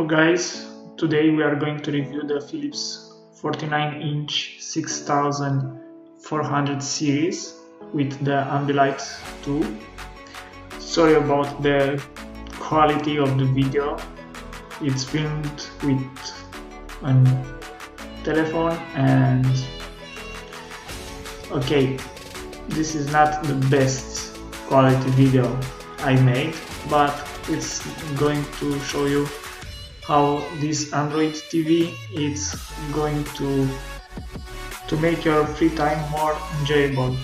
Hello guys, today we are going to review the Philips 49-inch 6400 series with the Ambilight 2. Sorry about the quality of the video, it's filmed with a telephone and okay, this is not the best quality video I made, but it's going to show you how this Android TV is going to make your free time more enjoyable.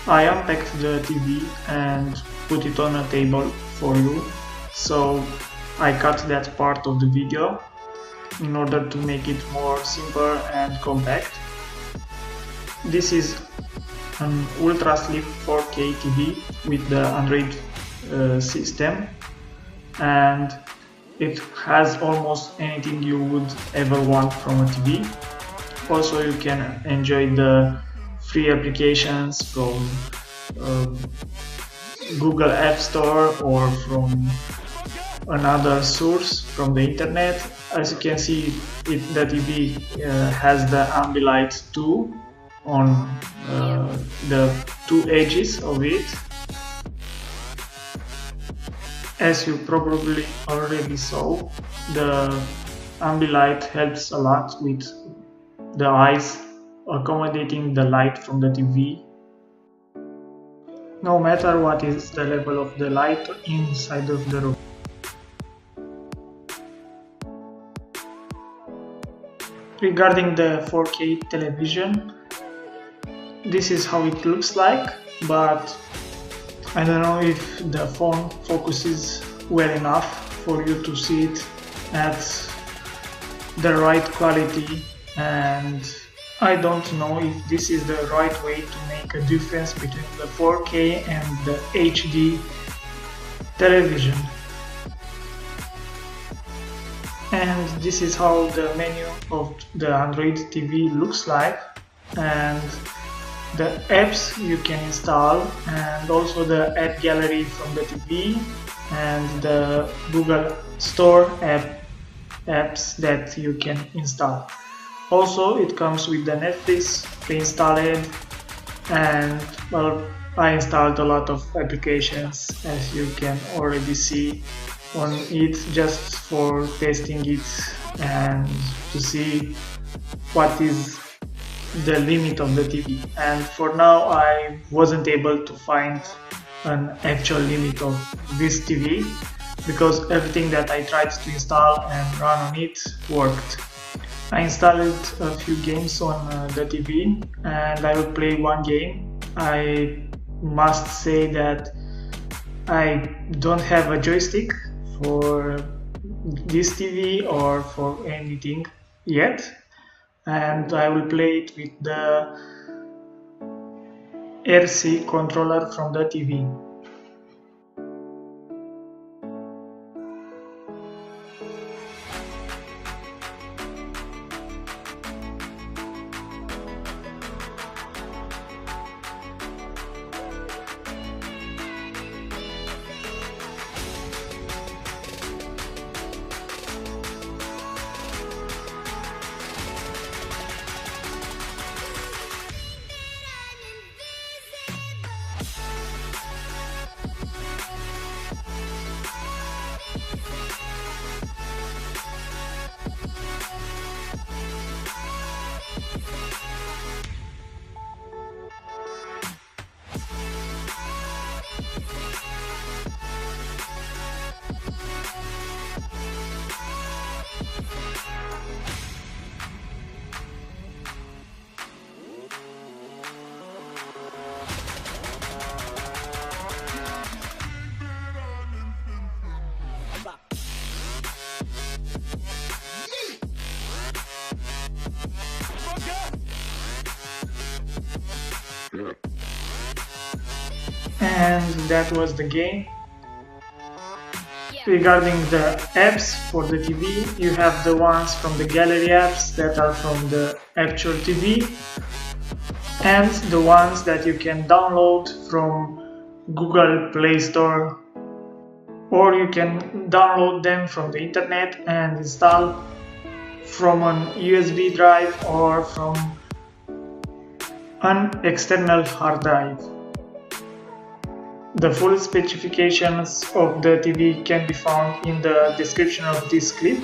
I unpacked the TV and put it on a table for you, so I cut that part of the video in order to make it more simple and compact. This is an ultra slim 4K TV with the Android system, and it has almost anything you would ever want from a TV. Also, you can enjoy the free applications from Google App Store or from another source from the internet. As you can see, the TV has the Ambilight 2 on the two edges of it. As you probably already saw, the Ambilight helps a lot with the eyes, accommodating the light from the TV. No matter what is the level of the light inside of the room. Regarding the 4K television, this is how it looks like, but I don't know if the phone focuses well enough for you to see it at the right quality, and I don't know if this is the right way to make a difference between the 4K and the HD television. And this is how the menu of the Android TV looks like, and the apps you can install, and also the app gallery from the TV and the Google Store apps that you can install. Also, it comes with the Netflix pre-installed, and well, I installed a lot of applications, as you can already see on it, just for testing it and to see what is the limit of the TV. And for now, I wasn't able to find an actual limit of this TV, because everything that I tried to install and run on it worked. I installed a few games on the TV, and I will play one game. I must say that I don't have a joystick for this TV or for anything yet, and I will play it with the RC controller from the TV. And that was the game. Regarding the apps for the TV, you have the ones from the gallery apps that are from the actual TV, and the ones that you can download from Google Play Store or you can download them from the internet and install from an USB drive or from an external hard drive. The full specifications of the TV can be found in the description of this clip.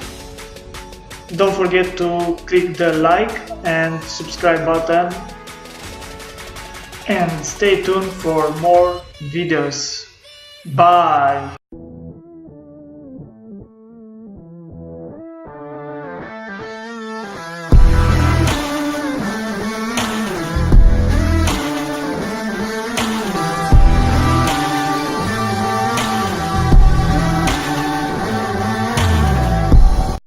Don't forget to click the like and subscribe button and stay tuned for more videos. Bye!